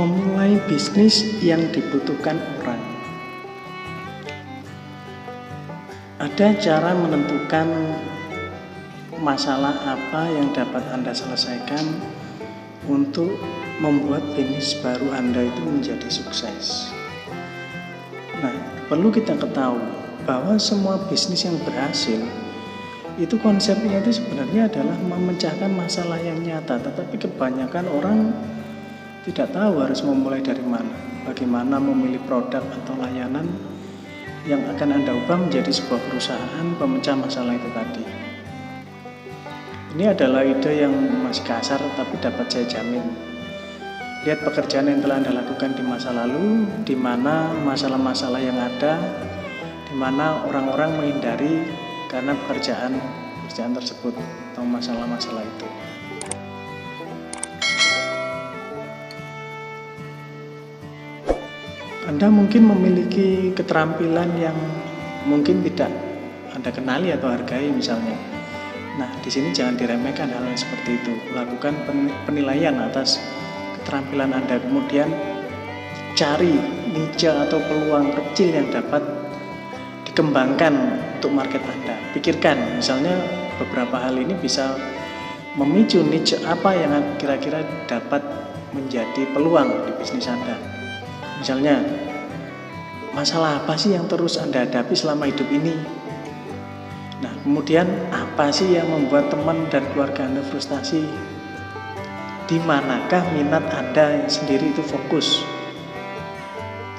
Memulai bisnis yang dibutuhkan orang. Ada cara menentukan masalah apa yang dapat Anda selesaikan untuk membuat bisnis baru Anda itu menjadi sukses. Nah, perlu kita ketahui bahwa semua bisnis yang berhasil itu konsepnya itu sebenarnya adalah memecahkan masalah yang nyata, tetapi kebanyakan orang tidak tahu harus memulai dari mana, bagaimana memilih produk atau layanan yang akan Anda ubah menjadi sebuah perusahaan pemecah masalah itu tadi. Ini adalah ide yang masih kasar tapi dapat saya jamin. Lihat pekerjaan yang telah Anda lakukan di masa lalu, di mana masalah-masalah yang ada, di mana orang-orang menghindari karena pekerjaan tersebut atau masalah-masalah itu. Anda mungkin memiliki keterampilan yang mungkin tidak Anda kenali atau hargai misalnya. Nah, di sini jangan diremehkan hal yang seperti itu. Lakukan penilaian atas keterampilan Anda, kemudian cari niche atau peluang kecil yang dapat dikembangkan untuk market Anda. Pikirkan, misalnya beberapa hal ini bisa memicu niche apa yang kira-kira dapat menjadi peluang di bisnis Anda. Misalnya, masalah apa sih yang terus Anda hadapi selama hidup ini? Nah, kemudian apa sih yang membuat teman dan keluarga Anda frustasi? Di manakah minat Anda sendiri itu fokus?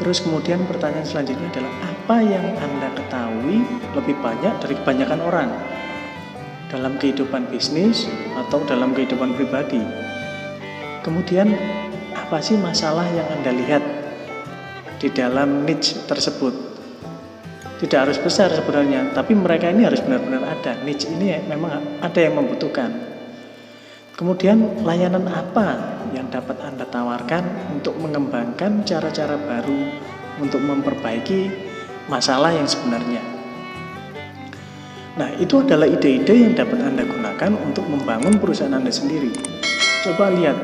Terus kemudian pertanyaan selanjutnya adalah apa yang Anda ketahui lebih banyak dari kebanyakan orang dalam kehidupan bisnis atau dalam kehidupan pribadi? Kemudian apa sih masalah yang Anda lihat di dalam niche tersebut? Tidak harus besar sebenarnya, tapi mereka ini harus benar-benar ada. Niche ini memang ada yang membutuhkan. Kemudian layanan apa yang dapat Anda tawarkan untuk mengembangkan cara-cara baru untuk memperbaiki masalah yang sebenarnya. Nah, itu adalah ide-ide yang dapat Anda gunakan untuk membangun perusahaan Anda sendiri. Coba lihat,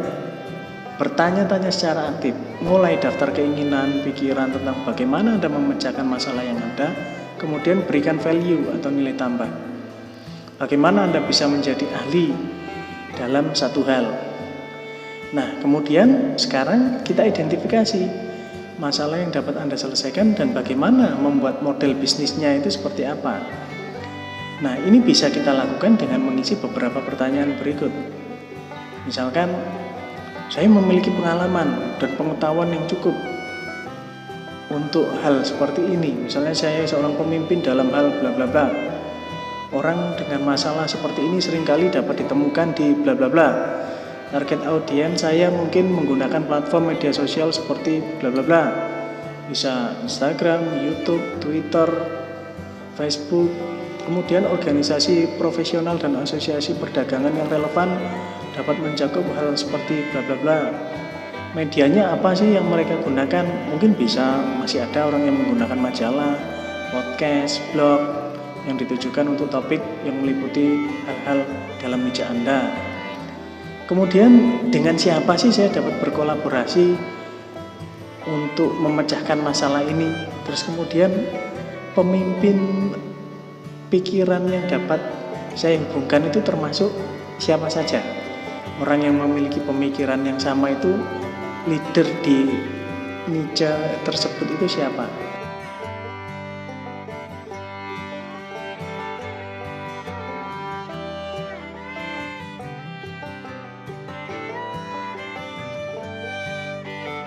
bertanya-tanya secara aktif, mulai daftar keinginan, pikiran tentang bagaimana Anda memecahkan masalah yang ada, kemudian berikan value atau nilai tambah. Bagaimana Anda bisa menjadi ahli dalam satu hal. Nah, kemudian sekarang kita identifikasi masalah yang dapat Anda selesaikan dan bagaimana membuat model bisnisnya itu seperti apa. Nah, ini bisa kita lakukan dengan mengisi beberapa pertanyaan berikut. Misalkan, saya memiliki pengalaman dan pengetahuan yang cukup untuk hal seperti ini. Misalnya saya seorang pemimpin dalam hal bla bla bla. Orang dengan masalah seperti ini seringkali dapat ditemukan di bla bla bla. Target audiens saya mungkin menggunakan platform media sosial seperti bla bla bla. Bisa Instagram, YouTube, Twitter, Facebook. Kemudian organisasi profesional dan asosiasi perdagangan yang relevan dapat mencakup hal seperti bla bla bla. Medianya apa sih yang mereka gunakan? Mungkin masih ada orang yang menggunakan majalah, podcast, blog yang ditujukan untuk topik yang meliputi hal-hal dalam niche Anda. Kemudian dengan siapa sih saya dapat berkolaborasi untuk memecahkan masalah ini? Terus kemudian pemimpin pikiran yang dapat saya hubungkan itu termasuk siapa saja? Orang yang memiliki pemikiran yang sama itu leader di niche tersebut itu siapa?